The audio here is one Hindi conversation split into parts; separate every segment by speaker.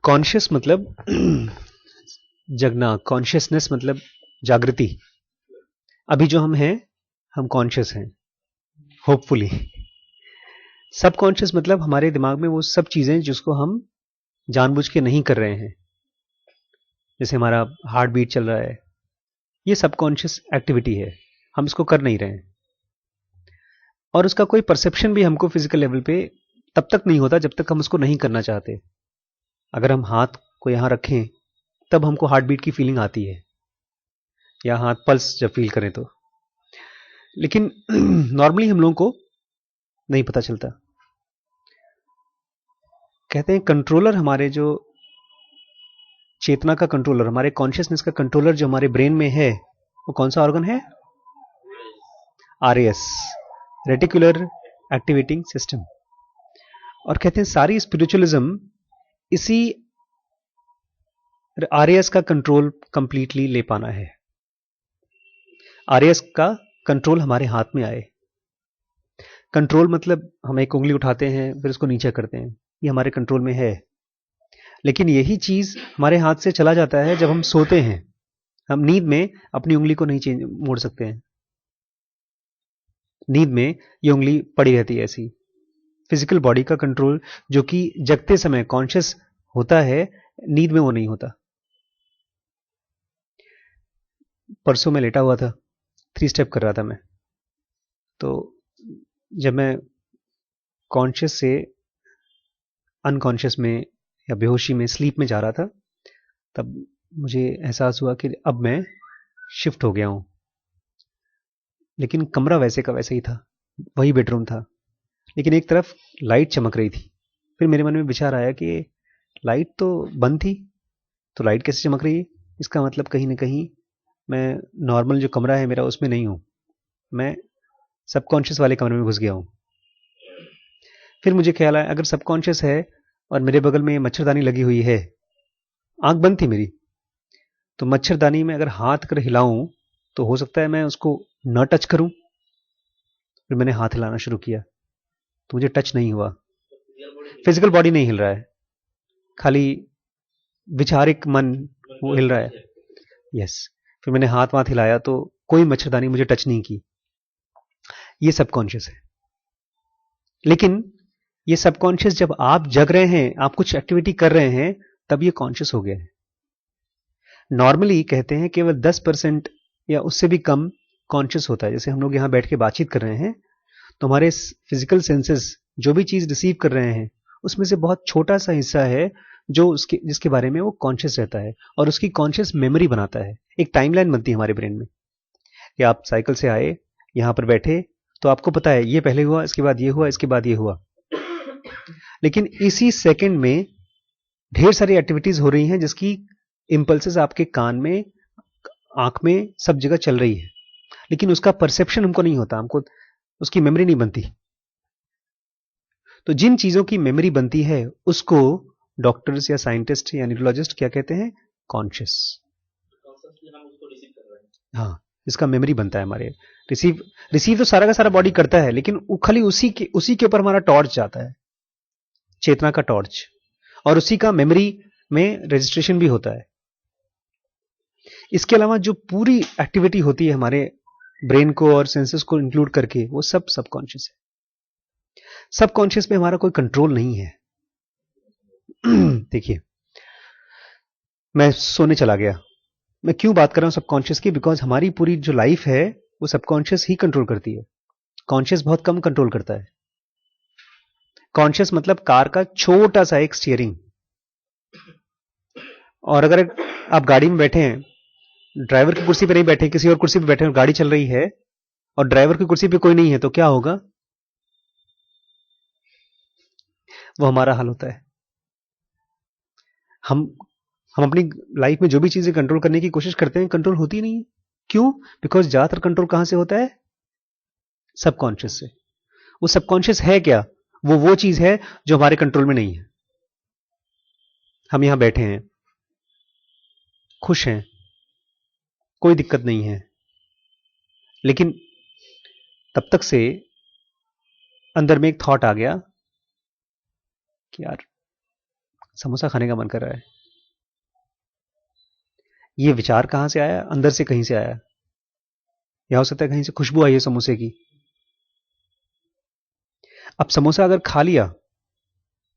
Speaker 1: कॉन्शियस मतलब जगना, कॉन्शियसनेस मतलब जागृति। अभी जो हम हैं, हम कॉन्शियस हैं होपफुली। सबकॉन्शियस मतलब हमारे दिमाग में वो सब चीजें जिसको हम जानबूझ के नहीं कर रहे हैं, जैसे हमारा हार्ट बीट चल रहा है, ये सबकॉन्शियस एक्टिविटी है, हम इसको कर नहीं रहे हैं। और उसका कोई परसेप्शन भी हमको फिजिकल लेवल पे तब तक नहीं होता जब तक हम उसको नहीं करना चाहते। अगर हम हाथ को यहां रखें तब हमको हार्ट बीट की फीलिंग आती है, या हाथ पल्स जब फील करें तो। लेकिन नॉर्मली हम लोगों को नहीं पता चलता। कहते हैं कंट्रोलर, हमारे जो चेतना का कंट्रोलर, हमारे कॉन्शियसनेस का कंट्रोलर जो हमारे ब्रेन में है, वो कौन सा ऑर्गन है? RAS, reticular activating system. और कहते हैं सारी स्पिरिचुअलिज्म इसी आरएएस का कंट्रोल कंप्लीटली ले पाना है। आरएएस का कंट्रोल हमारे हाथ में आए। कंट्रोल मतलब हम एक उंगली उठाते हैं फिर उसको नीचे करते हैं, ये हमारे कंट्रोल में है। लेकिन यही चीज हमारे हाथ से चला जाता है जब हम सोते हैं। हम नींद में अपनी उंगली को नहीं मोड़ सकते हैं, नींद में ये उंगली पड़ी रहती है ऐसी। फिजिकल बॉडी का कंट्रोल जो कि जगते समय कॉन्शियस होता है, नींद में वो नहीं होता। परसों मैं लेटा हुआ था, 3 स्टेप कर रहा था मैं, तो जब मैं कॉन्शियस से अनकॉन्शियस में या बेहोशी में, स्लीप में जा रहा था, तब मुझे एहसास हुआ कि अब मैं शिफ्ट हो गया हूं। लेकिन कमरा वैसे का वैसे ही था, वही बेडरूम था, लेकिन एक तरफ लाइट चमक रही थी। फिर मेरे मन में विचार आया कि लाइट तो बंद थी, तो लाइट कैसे चमक रही है? इसका मतलब कहीं ना कहीं मैं नॉर्मल जो कमरा है मेरा उसमें नहीं हूं, मैं सबकॉन्शियस वाले कमरे में घुस गया हूं। फिर मुझे ख्याल आया अगर सबकॉन्शियस है और मेरे बगल में मच्छरदानी लगी हुई है, आंख बंद थी मेरी, तो मच्छरदानी में अगर हाथ कर हिलाऊं तो हो सकता है मैं उसको न टच करूं। फिर मैंने हाथ हिलाना शुरू किया तो मुझे टच नहीं हुआ, फिजिकल बॉडी नहीं हिल रहा है, खाली विचारिक मन वो हिल रहा है। यस। फिर मैंने हाथ वाथ हिलाया तो कोई मच्छरदानी मुझे टच नहीं की। ये सबकॉन्शियस है। लेकिन ये सबकॉन्शियस जब आप जग रहे हैं, आप कुछ एक्टिविटी कर रहे हैं, तब ये कॉन्शियस हो गया है। नॉर्मली कहते हैं केवल 10% या उससे भी कम कॉन्शियस होता है। जैसे हम लोग यहां बैठ के बातचीत कर रहे हैं तो हमारे फिजिकल सेंसेस जो भी चीज रिसीव कर रहे हैं उसमें से बहुत छोटा सा हिस्सा है जो उसके जिसके बारे में वो कॉन्शियस रहता है, और उसकी कॉन्शियस मेमोरी बनाता है। एक टाइमलाइन बनती है हमारे ब्रेन में कि आप साइकिल से आए, यहां पर बैठे, तो आपको पता है ये पहले हुआ, इसके बाद ये हुआ, इसके बाद ये हुआ। लेकिन इसी सेकंड में ढेर सारी एक्टिविटीज हो रही हैं जिसकी इंपल्सेस आपके कान में, आंख में, सब जगह चल रही है, लेकिन उसका परसेप्शन हमको नहीं होता, हमको उसकी मेमोरी नहीं बनती। तो जिन चीजों की मेमोरी बनती है उसको डॉक्टर्स या साइंटिस्ट या न्यूरोलॉजिस्ट क्या कहते हैं? कॉन्शियस। हाँ, जिसका मेमोरी बनता है हमारे। रिसीव रिसीव तो सारा का सारा बॉडी करता है, लेकिन खाली उसी के ऊपर हमारा टॉर्च जाता है, चेतना का टॉर्च, और उसी का मेमोरी में रजिस्ट्रेशन भी होता है। इसके अलावा जो पूरी एक्टिविटी होती है हमारे ब्रेन को और सेंसेस को इंक्लूड करके, वो सब सबकॉन्शियस है। सबकॉन्शियस पे हमारा कोई कंट्रोल नहीं है। देखिए, मैं सोने चला गया, मैं क्यों बात कर रहा हूं सबकॉन्शियस की? बिकॉज हमारी पूरी जो लाइफ है वो सबकॉन्शियस ही कंट्रोल करती है, कॉन्शियस बहुत कम कंट्रोल करता है। कॉन्शियस मतलब कार का छोटा सा एक स्टीयरिंग। और अगर आप गाड़ी में बैठे हैं, ड्राइवर की कुर्सी पे नहीं बैठे, किसी और कुर्सी पे बैठे हैं, गाड़ी चल रही है और ड्राइवर की कुर्सी पे कोई नहीं है, तो क्या होगा? वो हमारा हाल होता है। हम हम अपनी लाइफ में जो भी चीजें कंट्रोल करने की कोशिश करते हैं, कंट्रोल होती नहीं है। क्यों? बिकॉज ज्यादातर कंट्रोल कहां से होता है? सबकॉन्शियस से। वो सबकॉन्शियस है क्या? वो चीज है जो हमारे कंट्रोल में नहीं है। हम यहां बैठे हैं, खुश हैं, कोई दिक्कत नहीं है, लेकिन तब तक से अंदर में एक थॉट आ गया कि यार समोसा खाने का मन कर रहा है। ये विचार कहां से आया? अंदर से कहीं से आया, या हो सकता है कहीं से खुशबू आई है समोसे की। अब समोसा अगर खा लिया,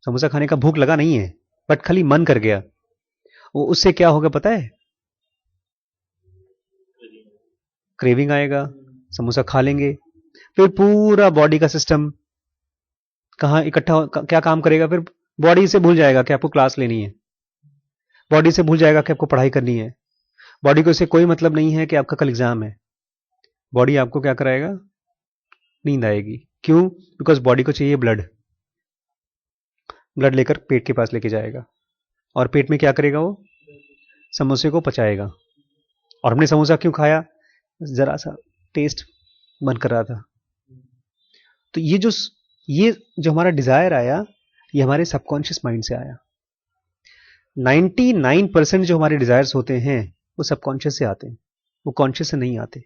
Speaker 1: समोसा खाने का भूख लगा नहीं है, बट खाली मन कर गया, वो उससे क्या होगा पता है? क्रेविंग आएगा, समोसा खा लेंगे, फिर पूरा बॉडी का सिस्टम कहाँ इकट्ठा क्या काम करेगा? फिर बॉडी से भूल जाएगा कि आपको क्लास लेनी है, बॉडी से भूल जाएगा कि आपको पढ़ाई करनी है, बॉडी को इससे कोई मतलब नहीं है कि आपका कल एग्जाम है। बॉडी आपको क्या कराएगा? नींद आएगी। क्यों? बिकॉज बॉडी को चाहिए ब्लड। ब्लड लेकर पेट के पास लेके जाएगा, और पेट में क्या करेगा? वो समोसे को पचाएगा। और हमने समोसा क्यों खाया? जरा सा टेस्ट मन कर रहा था। तो ये जो हमारा डिजायर आया, ये हमारे सबकॉन्शियस माइंड से आया। 99% जो हमारे डिजायर्स होते हैं वो सबकॉन्शियस से आते हैं, वो कॉन्शियस से नहीं आते।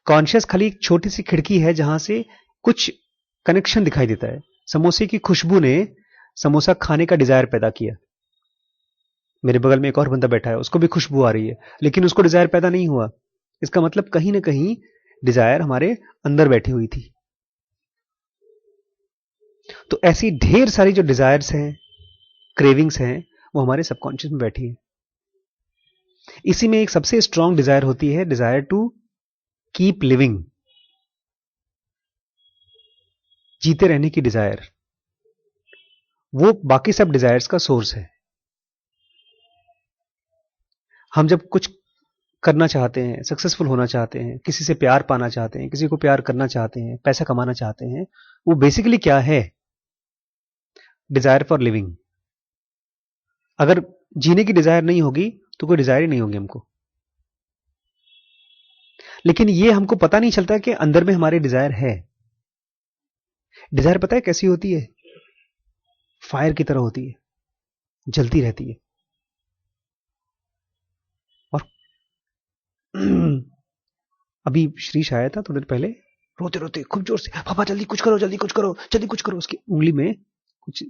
Speaker 1: कॉन्शियस खाली एक छोटी सी खिड़की है जहां से कुछ कनेक्शन दिखाई देता है। समोसे की खुशबू ने समोसा खाने का डिजायर पैदा किया। मेरे बगल में एक और बंदा बैठा है, उसको भी खुशबू आ रही है, लेकिन उसको डिजायर पैदा नहीं हुआ। इसका मतलब कहीं ना कहीं डिजायर हमारे अंदर बैठी हुई थी। तो ऐसी ढेर सारी जो डिजायर्स हैं, क्रेविंग्स हैं, वो हमारे सबकॉन्शियस में बैठी है। इसी में एक सबसे स्ट्रांग डिजायर होती है, डिजायर टू कीप लिविंग, जीते रहने की डिजायर। वो बाकी सब डिजायर्स का सोर्स है। हम जब कुछ करना चाहते हैं, सक्सेसफुल होना चाहते हैं, किसी से प्यार पाना चाहते हैं, किसी को प्यार करना चाहते हैं, पैसा कमाना चाहते हैं, वो बेसिकली क्या है? Desire for living. अगर जीने की डिजायर नहीं होगी तो कोई डिजायर ही नहीं होगी हमको। लेकिन ये हमको पता नहीं चलता कि अंदर में हमारे डिजायर है। डिजायर पता है कैसी होती है? फायर की तरह होती है, जलती रहती है। और अभी श्रीश आया था थोड़ी देर पहले, रोते रोते खूब जोर से, पापा जल्दी कुछ करो, जल्दी कुछ करो, जल्दी कुछ करो। उसकी उंगली में कुछ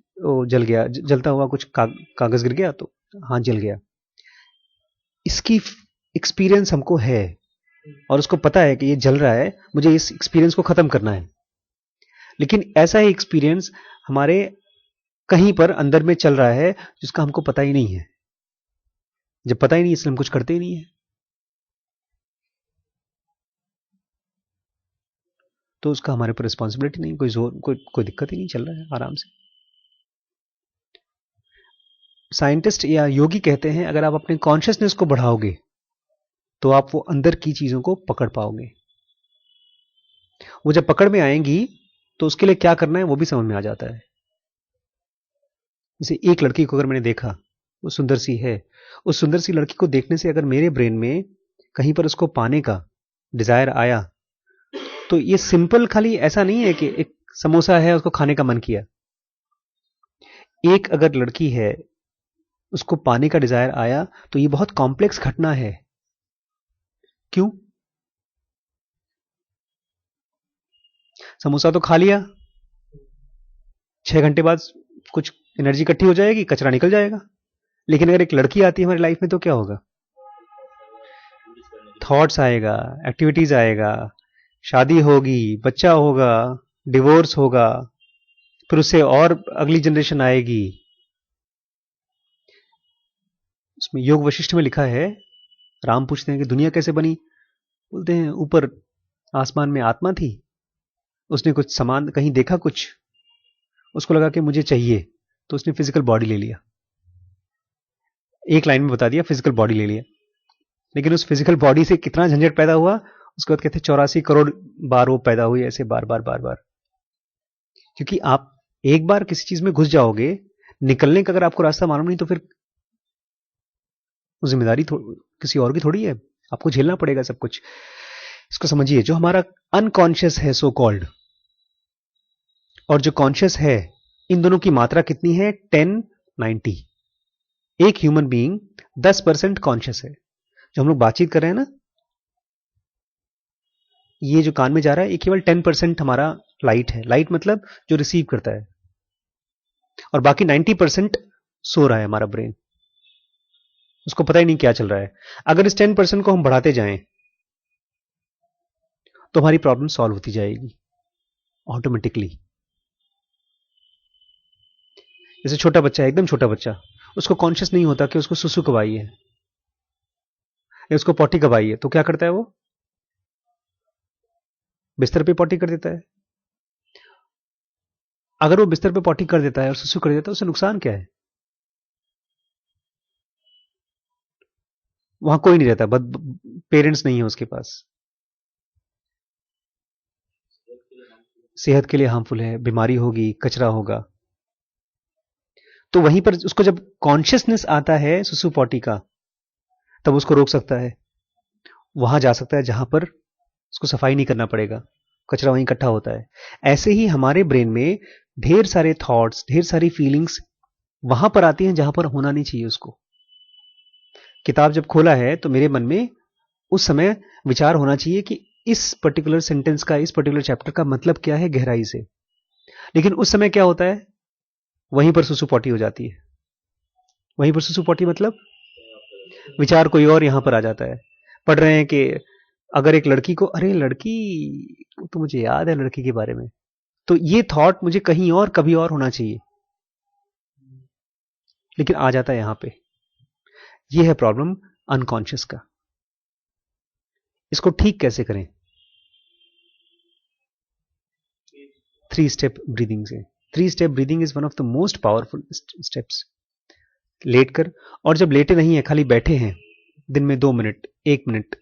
Speaker 1: जल गया, जलता हुआ कुछ कागज गिर गया, तो हाथ जल गया। इसकी एक्सपीरियंस हमको है, और उसको पता है कि ये जल रहा है, मुझे इस एक्सपीरियंस को खत्म करना है। लेकिन ऐसा ही एक्सपीरियंस हमारे कहीं पर अंदर में चल रहा है जिसका हमको पता ही नहीं है। जब पता ही नहीं, इसलिए हम कुछ करते ही नहीं है। तो उसका हमारे पर रिस्पॉन्सिबिलिटी नहीं, कोई जोर, कोई दिक्कत ही नहीं, चल रहा है आराम से। साइंटिस्ट या योगी कहते हैं अगर आप अपने कॉन्शियसनेस को बढ़ाओगे तो आप वो अंदर की चीजों को पकड़ पाओगे। वो जब पकड़ में आएंगी तो उसके लिए क्या करना है वो भी समझ में आ जाता है। जैसे एक लड़की को अगर मैंने देखा, वो सुंदर सी है, उस सुंदर सी लड़की को देखने से अगर मेरे ब्रेन में कहीं पर उसको पाने का डिजायर आया, तो ये सिंपल खाली ऐसा नहीं है कि एक समोसा है उसको खाने का मन किया। एक अगर लड़की है, उसको पाने का डिजायर आया, तो ये बहुत कॉम्प्लेक्स घटना है। क्यों? समोसा तो खा लिया, 6 घंटे बाद कुछ एनर्जी इकट्ठी हो जाएगी, कचरा निकल जाएगा। लेकिन अगर एक लड़की आती है हमारी लाइफ में तो क्या होगा? थॉट्स आएगा, एक्टिविटीज आएगा, शादी होगी, बच्चा होगा, डिवोर्स होगा, फिर उससे और अगली जनरेशन आएगी। उसमें योग वशिष्ठ में लिखा है, राम पूछते हैं कि दुनिया कैसे बनी? बोलते हैं ऊपर आसमान में आत्मा थी, उसने कुछ सामान कहीं देखा, कुछ उसको लगा कि मुझे चाहिए, तो उसने फिजिकल बॉडी ले लिया। एक लाइन में बता दिया, फिजिकल बॉडी ले लिया। लेकिन उस फिजिकल बॉडी से कितना झंझट पैदा हुआ, उसके बाद कहते 84 करोड़ बार वो पैदा हुई, ऐसे बार बार बार बार। क्योंकि आप एक बार किसी चीज में घुस जाओगे, निकलने का अगर आपको रास्ता मालूम नहीं, तो फिर जिम्मेदारी किसी और की थोड़ी है, आपको झेलना पड़ेगा सब कुछ। इसको समझिए, जो हमारा अनकॉन्शियस है सो कॉल्ड, और जो कॉन्शियस है, इन दोनों की मात्रा कितनी है? 10-90। एक ह्यूमन बीइंग 10% कॉन्शियस है। जो हम लोग बातचीत कर रहे हैं ना, ये जो कान में जा रहा है, ये केवल 10% हमारा लाइट है। लाइट मतलब जो रिसीव करता है, और बाकी 90% सो रहा है हमारा ब्रेन, उसको पता ही नहीं क्या चल रहा है। अगर इस 10% को हम बढ़ाते जाएं तो हमारी प्रॉब्लम सॉल्व होती जाएगी ऑटोमेटिकली। जैसे छोटा बच्चा है, एकदम छोटा बच्चा, उसको कॉन्शियस नहीं होता कि उसको सुसु कब आई है या उसको पॉटी कब आई है, तो क्या करता है वो बिस्तर पे पॉटी कर देता है। अगर वो बिस्तर पे पॉटी कर देता है और सुसु कर देता है, उससे नुकसान क्या है? वहां कोई नहीं रहता, बट पेरेंट्स नहीं है उसके पास, सेहत के लिए हार्मफुल है, बीमारी होगी, कचरा होगा। तो वहीं पर उसको जब कॉन्शियसनेस आता है सुसु पॉटी का, तब उसको रोक सकता है, वहां जा सकता है जहां पर उसको सफाई नहीं करना पड़ेगा, कचरा वहीं इकट्ठा होता है। ऐसे ही हमारे ब्रेन में ढेर सारे थॉट्स, ढेर सारी फीलिंग्स वहां पर आती हैं जहां पर होना नहीं चाहिए उसको। किताब जब खोला है तो मेरे मन में उस समय विचार होना चाहिए कि इस पर्टिकुलर सेंटेंस का, इस पर्टिकुलर चैप्टर का मतलब क्या है गहराई से। लेकिन उस समय क्या होता है, वहीं पर सुसु पॉटी हो जाती है। वहीं पर सुसु पॉटी मतलब विचार कोई और यहां पर आ जाता है। पढ़ रहे हैं कि अगर एक लड़की को, अरे लड़की तो मुझे याद है लड़की के बारे में, तो ये थॉट मुझे कहीं और कभी और होना चाहिए, लेकिन आ जाता है यहां पे। ये है प्रॉब्लम अनकॉन्शियस का। इसको ठीक कैसे करें? 3 स्टेप ब्रीदिंग से। 3 step breathing is one of the most powerful steps. लेटकर, और जब लेटे नहीं है, खाली बैठे हैं, दिन में 2 मिनट, 1 मिनट,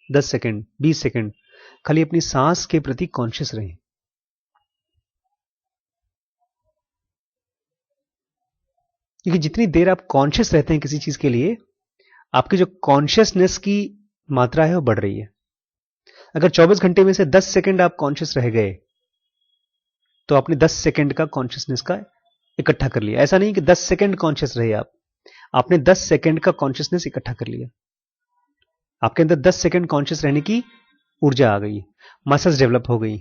Speaker 1: 10 सेकेंड, 20 सेकेंड, खाली अपनी सांस के प्रति कॉन्शियस रहें। क्योंकि जितनी देर आप कॉन्शियस रहते हैं किसी चीज के लिए, आपकी जो कॉन्शियसनेस की मात्रा है वो बढ़ रही है। अगर 24 घंटे में से 10 सेकेंड आप कॉन्शियस रह गए, तो आपने 10 सेकेंड का कॉन्शियसनेस का इकट्ठा कर लिया। ऐसा नहीं कि 10 सेकेंड कॉन्शियस रहे आप, आपने 10 सेकेंड का कॉन्शियसनेस इकट्ठा कर लिया। आपके अंदर 10 सेकेंड कॉन्शियस रहने की ऊर्जा आ गई, मसल्स डेवलप हो गई,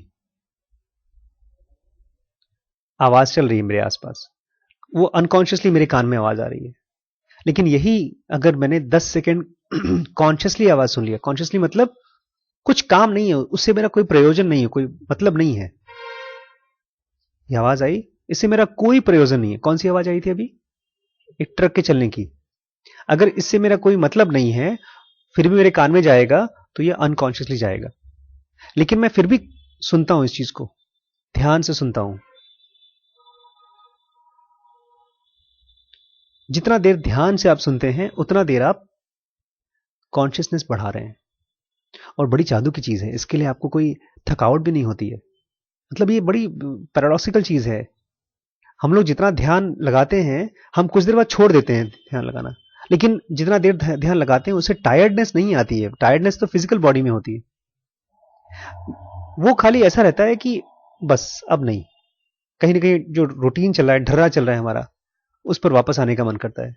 Speaker 1: आवाज चल रही है मेरे आसपास, वो अनकॉन्शियसली मेरे कान में आवाज आ रही है। लेकिन यही अगर मैंने 10 सेकेंड कॉन्शियसली आवाज सुन लिया, कॉन्शियसली मतलब कुछ काम नहीं है उससे, मेरा कोई प्रयोजन नहीं है, कोई मतलब नहीं है, ये आवाज आई, इससे मेरा कोई प्रयोजन नहीं है। कौन सी आवाज आई थी अभी? एक ट्रक के चलने की। अगर इससे मेरा कोई मतलब नहीं है, फिर भी मेरे कान में जाएगा, तो ये अनकॉन्शियसली जाएगा। लेकिन मैं फिर भी सुनता हूं, इस चीज को ध्यान से सुनता हूं। जितना देर ध्यान से आप सुनते हैं, उतना देर आप कॉन्शियसनेस बढ़ा रहे हैं। और बड़ी जादू की चीज है, इसके लिए आपको कोई थकावट भी नहीं होती है। मतलब ये बड़ी पैराडॉक्सिकल चीज है। हम लोग जितना ध्यान लगाते हैं, हम कुछ देर बाद छोड़ देते हैं ध्यान लगाना, लेकिन जितना देर ध्यान लगाते हैं उससे टायर्डनेस नहीं आती है। टायर्डनेस तो फिजिकल बॉडी में होती है, वो खाली ऐसा रहता है कि बस अब नहीं, कहीं ना कहीं जो रूटीन चल रहा है, ढर्रा चल रहा है हमारा, उस पर वापस आने का मन करता है।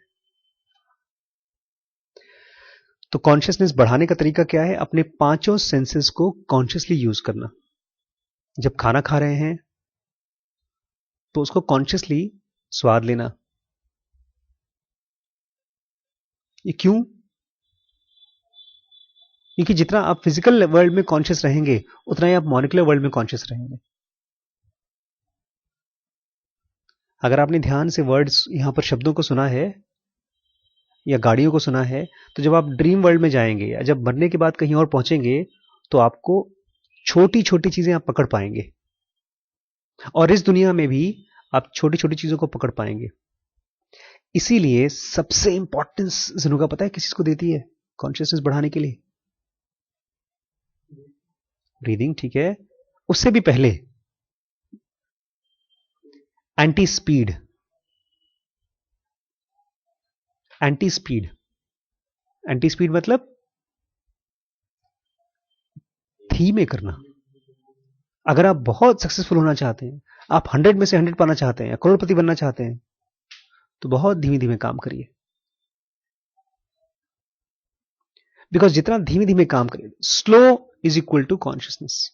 Speaker 1: तो कॉन्शियसनेस बढ़ाने का तरीका क्या है? अपने पांचों सेंसेस को कॉन्शियसली यूज करना। जब खाना खा रहे हैं तो उसको कॉन्शियसली स्वाद लेना। ये क्यों? क्योंकि जितना आप फिजिकल वर्ल्ड में कॉन्शियस रहेंगे, उतना ही आप मॉलिक्यूलर वर्ल्ड में कॉन्शियस रहेंगे। अगर आपने ध्यान से वर्ड्स, यहां पर शब्दों को सुना है या गाड़ियों को सुना है, तो जब आप ड्रीम वर्ल्ड में जाएंगे या जब मरने के बाद कहीं और पहुंचेंगे, तो आपको छोटी छोटी चीजें आप पकड़ पाएंगे, और इस दुनिया में भी आप छोटी छोटी चीजों को पकड़ पाएंगे। इसीलिए सबसे इंपॉर्टेंस जिनुका पता है किस चीज को देती है कॉन्शियसनेस बढ़ाने के लिए? ब्रीदिंग, ठीक है। उससे भी पहले anti speed. Anti speed, anti speed मतलब धीमे करना। अगर आप बहुत सक्सेसफुल होना चाहते हैं, आप 100 में से 100 पाना चाहते हैं, करोड़पति बनना चाहते हैं, तो बहुत धीमे धीमे काम करिए। बिकॉज जितना धीमे धीमे काम करिए, slow is equal to consciousness.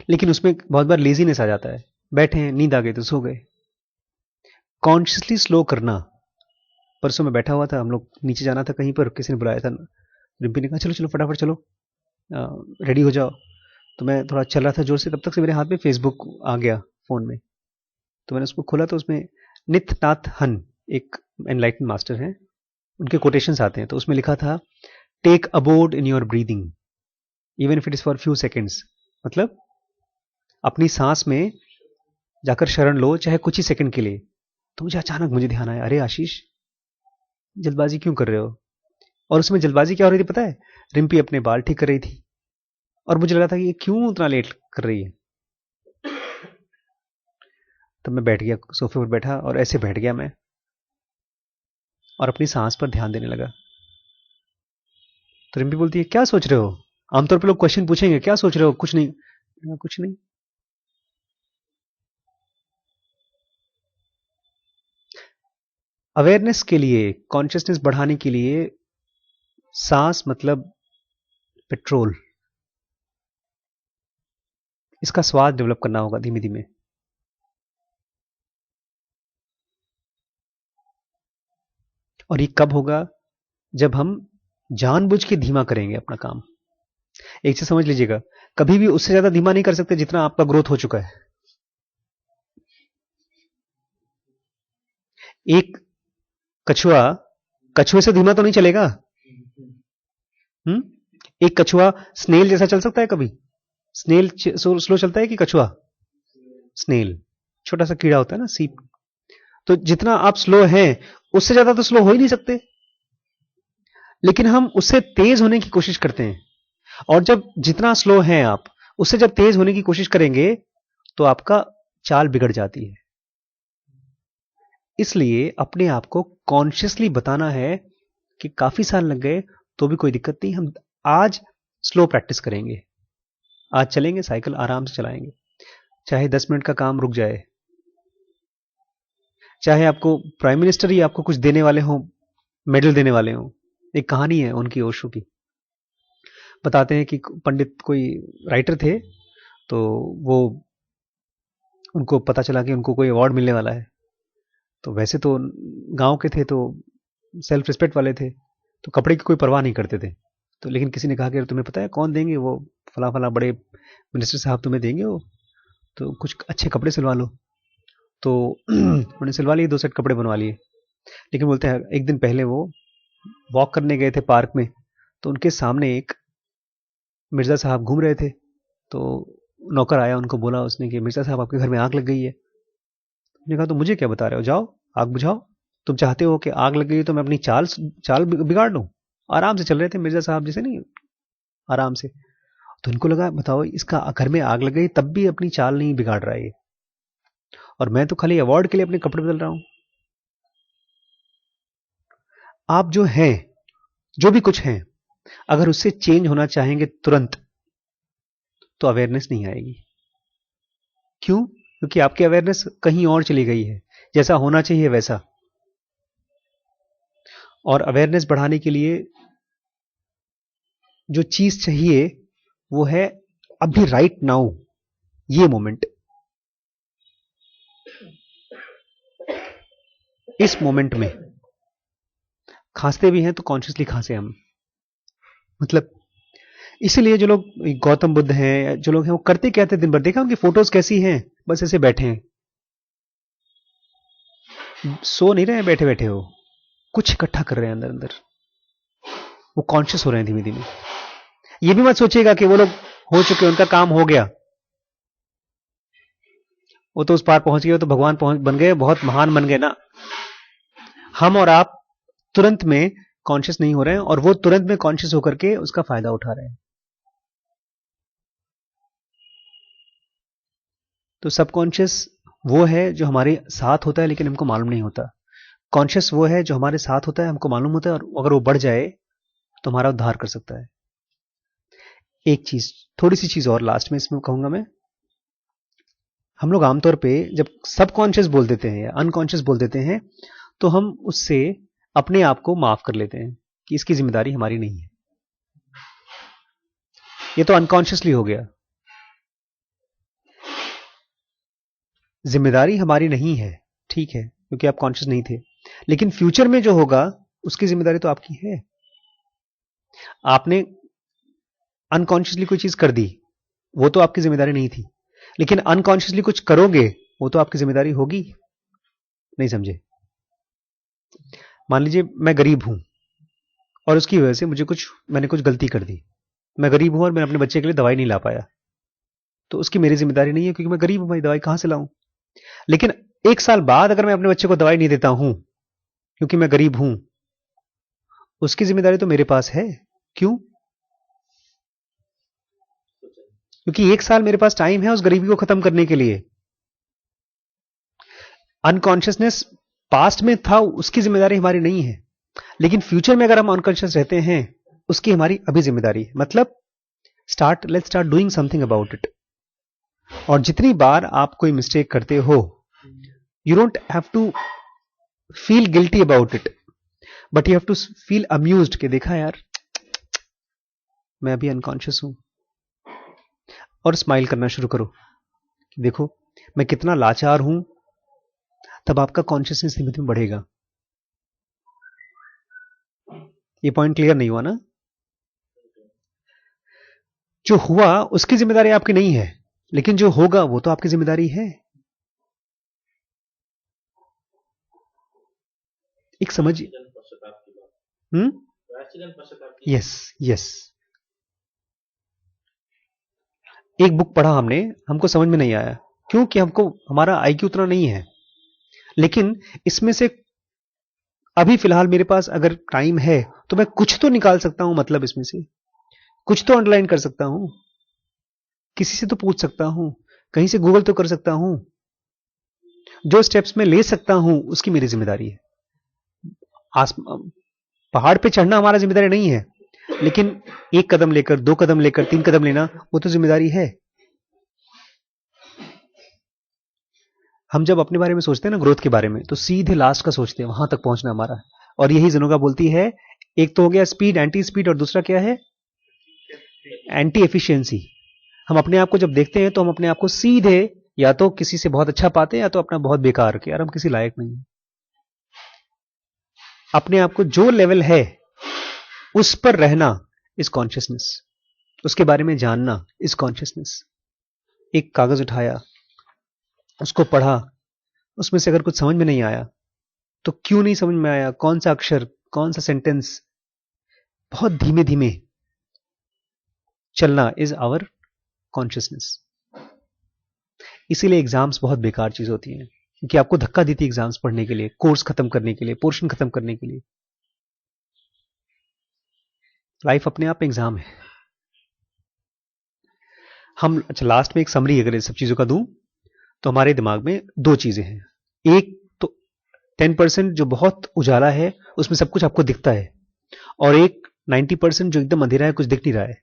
Speaker 1: लेकिन उसमें बहुत बार लेजीनेस आ जाता है। बैठे हैं, नींद आ गई तो सो गए। कॉन्शियसली स्लो करना। परसों मैं बैठा हुआ था, हम लोग नीचे जाना था कहीं पर, किसी ने बुलाया था, रिम्पी ने कहा चलो चलो फटाफट चलो, रेडी हो जाओ। तो मैं थोड़ा चल रहा था जोर से, तब तक से मेरे हाथ में फेसबुक आ गया फ़ोन में। तो मैंने उसको खोला तो उसमें नित नाथ हन, एक एनलाइटन मास्टर हैं, उनके कोटेशंस आते हैं। तो उसमें लिखा था, take aboard in your breathing even if it is for few seconds. मतलब अपनी सांस में जाकर शरण लो, चाहे कुछ ही सेकंड के लिए। तो मुझे ध्यान आया, अरे आशीष, जल्दबाजी क्यों कर रहे हो? और उसमें जल्दबाजी क्या हो रही थी पता है? रिम्पी अपने बाल ठीक कर रही थी और मुझे लगा था कि ये क्यों उतना लेट कर रही है। तब मैं बैठ गया, सोफे पर बैठा और ऐसे बैठ गया मैं, और अपनी सांस पर ध्यान देने लगा। तो रिम्पी बोलती है, क्या सोच रहे हो? आमतौर पर लोग क्वेश्चन पूछेंगे, क्या सोच रहे हो? कुछ नहीं। कुछ नहीं। अवेयरनेस के लिए, कॉन्शियसनेस बढ़ाने के लिए सांस मतलब पेट्रोल, इसका स्वाद डेवलप करना होगा धीमे धीमे। और ये कब होगा? जब हम जानबूझ के धीमा करेंगे अपना काम। एक चीज समझ लीजिएगा, कभी भी उससे ज्यादा धीमा नहीं कर सकते जितना आपका ग्रोथ हो चुका है। एक कछुआ कछुए से धीमा तो नहीं चलेगा। हम्म एक कछुआ स्नेल जैसा चल सकता है कभी? स्नेल स्लो चलता है कि कछुआ? स्नेल छोटा सा कीड़ा होता है ना, सीप। तो जितना आप स्लो हैं, उससे ज्यादा तो स्लो हो ही नहीं सकते। लेकिन हम उससे तेज होने की कोशिश करते हैं। और जब जितना स्लो हैं आप, उससे जब तेज होने की कोशिश करेंगे तो आपका चाल बिगड़ जाती है। इसलिए अपने आप को कॉन्शियसली बताना है कि काफी साल लग गए तो भी कोई दिक्कत नहीं, हम आज स्लो प्रैक्टिस करेंगे। आज चलेंगे, साइकिल आराम से चलाएंगे, चाहे 10 मिनट का काम रुक जाए, चाहे आपको प्राइम मिनिस्टर ही आपको कुछ देने वाले हों, मेडल देने वाले हों। एक कहानी है उनकी, ओशो की। बताते हैं कि पंडित कोई राइटर थे, तो वो उनको पता चला कि उनको कोई अवार्ड मिलने वाला है। तो वैसे तो गांव के थे, तो सेल्फ रिस्पेक्ट वाले थे, तो कपड़े की कोई परवाह नहीं करते थे। तो लेकिन किसी ने कहा कि तुम्हें पता है कौन देंगे? वो फला फला बड़े मिनिस्टर साहब तुम्हें देंगे वो, तो कुछ अच्छे कपड़े सिलवा लो। तो उन्होंने सिलवा लिए, 2 सेट कपड़े बनवा लिए। लेकिन बोलते हैं एक दिन पहले वो वॉक करने गए थे पार्क में, तो उनके सामने एक मिर्जा साहब घूम रहे थे। तो नौकर आया, उनको बोला उसने कि मिर्जा साहब आपके घर में आग लग गई है। उन्होंने कहा तो मुझे क्या बता रहे हो, जाओ आग बुझाओ। तुम चाहते हो कि आग लग गई तो मैं अपनी चाल चाल बिगाड़ लूं? आराम से चल रहे थे मिर्जा साहब जैसे, नहीं आराम से। तो इनको लगा बताओ, इसका घर में आग लग गई तब भी अपनी चाल नहीं बिगाड़ रहा है ये, और मैं तो खाली अवार्ड के लिए अपने कपड़े बदल रहा हूं। आप जो हैं, जो भी कुछ हैं, अगर उससे चेंज होना चाहेंगे तुरंत, तो अवेयरनेस नहीं आएगी। क्यों? क्योंकि आपकी अवेयरनेस कहीं और चली गई है, जैसा होना चाहिए वैसा। और अवेयरनेस बढ़ाने के लिए जो चीज चाहिए वो है अभी, राइट नाउ, ये मोमेंट। इस मोमेंट में खांसते भी हैं तो कॉन्शियसली खांसे हम। मतलब इसीलिए जो लोग गौतम बुद्ध हैं, जो लोग हैं, वो करते क्या थे दिन भर? देखा उनकी फोटोज कैसी हैं? बस ऐसे बैठे हैं, सो नहीं रहे हैं बैठे बैठे, हो कुछ इकट्ठा कर रहे हैं अंदर अंदर। वो कॉन्शियस हो रहे हैं धीमे धीमे। ये भी मत सोचिएगा कि वो लोग हो चुके, उनका काम हो गया, वो तो उस पार पहुंच गए, तो भगवान पहुंच बन गए, बहुत महान बन गए ना। हम और आप तुरंत में कॉन्शियस नहीं हो रहे हैं, और वो तुरंत में कॉन्शियस होकर के उसका फायदा उठा रहे हैं। तो सबकॉन्शियस वो है जो हमारे साथ होता है लेकिन हमको मालूम नहीं होता। कॉन्शियस वो है जो हमारे साथ होता है, हमको मालूम होता है, और अगर वो बढ़ जाए तो हमारा उद्धार कर सकता है। एक चीज, थोड़ी सी चीज और लास्ट में इसमें कहूंगा मैं। हम लोग आमतौर पे जब सबकॉन्शियस बोल देते हैं या अनकॉन्शियस बोल देते हैं, तो हम उससे अपने आप को माफ कर लेते हैं कि इसकी जिम्मेदारी हमारी नहीं है, ये तो अनकॉन्शियसली हो गया। जिम्मेदारी हमारी नहीं है, ठीक है, क्योंकि आप कॉन्शियस नहीं थे, लेकिन फ्यूचर में जो होगा उसकी जिम्मेदारी तो आपकी है। आपने अनकॉन्शियसली कोई चीज कर दी, वो तो आपकी जिम्मेदारी नहीं थी, लेकिन अनकॉन्शियसली कुछ करोगे, वो तो आपकी जिम्मेदारी होगी। नहीं समझे? मान लीजिए मैं गरीब हूं और उसकी वजह से मैंने कुछ गलती कर दी। मैं गरीब हूं और मैं अपने बच्चे के लिए दवाई नहीं ला पाया, तो उसकी मेरी जिम्मेदारी नहीं है, क्योंकि मैं गरीब हूं भाई, दवाई कहां से लाऊं। लेकिन 1 साल बाद अगर मैं अपने बच्चे को दवाई नहीं देता हूं क्योंकि मैं गरीब हूं, उसकी जिम्मेदारी तो मेरे पास है। क्यों? क्योंकि 1 साल मेरे पास टाइम है उस गरीबी को खत्म करने के लिए। अनकॉन्शियसनेस पास्ट में था, उसकी जिम्मेदारी हमारी नहीं है, लेकिन फ्यूचर में अगर हम अनकॉन्शियस रहते हैं, उसकी हमारी अभी जिम्मेदारी है। मतलब let's start doing something about it. और जितनी बार आप कोई मिस्टेक करते हो, you don't have to feel guilty about it, but you have to feel amused कि देखा यार, मैं अभी अनकॉन्शियस हूं, और स्माइल करना शुरू करो कि देखो मैं कितना लाचार हूं। तब आपका कॉन्शियसनेस धीमे धीमे बढ़ेगा। ये पॉइंट क्लियर नहीं हुआ ना? जो हुआ उसकी जिम्मेदारी आपकी नहीं है, लेकिन जो होगा वो तो आपकी जिम्मेदारी है। एक समझ। Yes yes. एक बुक पढ़ा हमने, हमको समझ में नहीं आया, क्योंकि हमको हमारा आईक्यू उतना नहीं है, लेकिन इसमें से अभी फिलहाल मेरे पास अगर टाइम है तो मैं कुछ तो निकाल सकता हूं, मतलब इसमें से कुछ तो अंडरलाइन कर सकता हूं, किसी से तो पूछ सकता हूं, कहीं से गूगल तो कर सकता हूं। जो स्टेप्स मैं ले सकता हूं उसकी मेरी जिम्मेदारी है। पहाड़ पे चढ़ना हमारा जिम्मेदारी नहीं है, लेकिन 1 कदम लेकर, 2 कदम लेकर, 3 कदम लेना वो तो जिम्मेदारी है। हम जब अपने बारे में सोचते हैं ना, ग्रोथ के बारे में, तो सीधे लास्ट का सोचते हैं, वहां तक पहुंचना हमारा। और यही जनोगा बोलती है, एक तो हो गया स्पीड, एंटी स्पीड, और दूसरा क्या है? Anti efficiency. हम अपने आप को जब देखते हैं तो हम अपने आप को सीधे या तो किसी से बहुत अच्छा पाते हैं, या तो अपना बहुत बेकार के, यार हम किसी लायक नहीं है। अपने आप को जो लेवल है उस पर रहना इज कॉन्शियसनेस, उसके बारे में जानना इज कॉन्शियसनेस। एक कागज उठाया, उसको पढ़ा, उसमें से अगर कुछ समझ में नहीं आया तो क्यों नहीं समझ में आया, कौन सा अक्षर, कौन सा सेंटेंस, बहुत धीमे धीमे चलना इज आवर कॉन्शियसनेस। इसीलिए एग्जाम्स बहुत बेकार चीज होती हैं, क्योंकि आपको धक्का देती है एग्जाम्स पढ़ने के लिए, कोर्स खत्म करने के लिए, पोर्शन खत्म करने के लिए। लाइफ अपने आप एग्जाम है। हम अच्छा लास्ट में एक समरी अगर इस सब चीजों का दूं तो हमारे दिमाग में 2 चीजें हैं। एक तो 10% जो बहुत उजाला है, उसमें सब कुछ आपको दिखता है, और एक 90% जो एकदम अंधेरा है, कुछ दिख नहीं रहा है।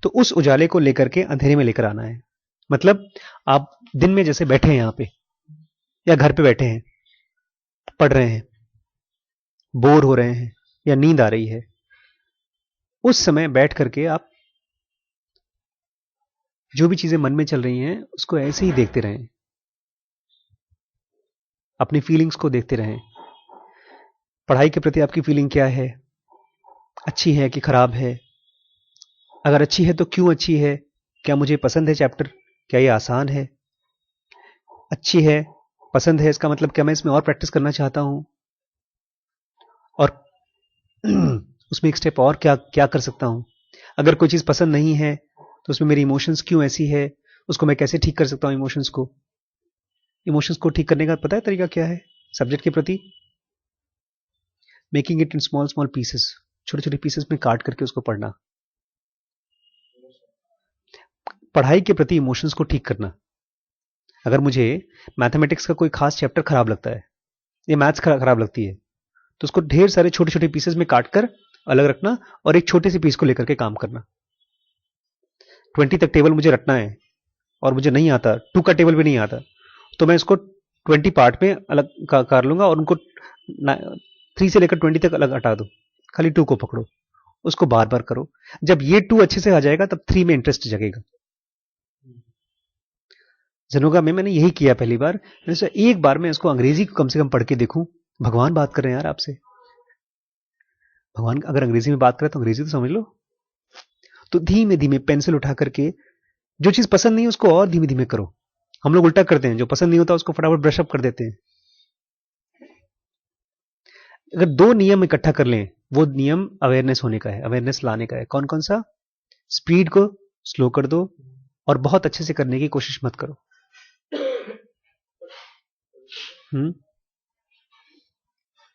Speaker 1: तो उस उजाले को लेकर के अंधेरे में लेकर आना है। मतलब आप दिन में जैसे बैठे हैं यहां पे, या घर पे बैठे हैं, पढ़ रहे हैं, बोर हो रहे हैं, या नींद आ रही है, उस समय बैठ करके आप जो भी चीजें मन में चल रही हैं उसको ऐसे ही देखते रहें, अपनी फीलिंग्स को देखते रहें। पढ़ाई के प्रति आपकी फीलिंग क्या है, अच्छी है कि खराब है? अगर अच्छी है तो क्यों अच्छी है? क्या मुझे पसंद है चैप्टर? क्या ये आसान है? अच्छी है, पसंद है, इसका मतलब क्या मैं इसमें और प्रैक्टिस करना चाहता हूं? और उसमें एक स्टेप और क्या क्या कर सकता हूं? अगर कोई चीज पसंद नहीं है तो उसमें मेरी इमोशंस क्यों ऐसी है, उसको मैं कैसे ठीक कर सकता हूं? इमोशंस को ठीक करने का पता है तरीका क्या है सब्जेक्ट के प्रति? Making it in small small pieces, छोटे छोटे पीसेस में काट करके उसको पढ़ना। पढ़ाई के प्रति इमोशंस को ठीक करना। अगर मुझे मैथमेटिक्स का कोई खास चैप्टर खराब लगता है, या मैथ्स खराब लगती है, तो उसको ढेर सारे छोटे छोटे पीसेस में काट कर अलग रखना, और एक छोटे से पीस को लेकर के काम करना। 20 तक टेबल मुझे रटना है और मुझे नहीं आता, 2 का टेबल भी नहीं आता, तो मैं इसको 20 पार्ट में अलग कर लूंगा, और उनको 3 से लेकर 20 तक अलग हटा दो, खाली 2 को पकड़ो, उसको बार बार करो। जब ये 2 अच्छे से आ जाएगा तब 3 में इंटरेस्ट जगेगा। जनोगा में मैंने यही किया पहली बार। मैंने सोचा एक बार मैं इसको अंग्रेजी को कम से कम पढ़ के देखूं। भगवान बात कर रहे हैं यार आपसे। भगवान अगर अंग्रेजी में बात करें तो अंग्रेजी तो समझ लो। तो धीमे धीमे पेंसिल उठा करके जो चीज पसंद नहीं है उसको और धीमे धीमे करो। हम लोग उल्टा करते हैं, जो पसंद नहीं होता उसको फटाफट ब्रश अप कर देते हैं। अगर दो नियम इकट्ठा कर लें, वो नियम अवेयरनेस होने का है, अवेयरनेस लाने का है। कौन कौन सा? स्पीड को स्लो कर दो और बहुत अच्छे से करने की कोशिश मत करो।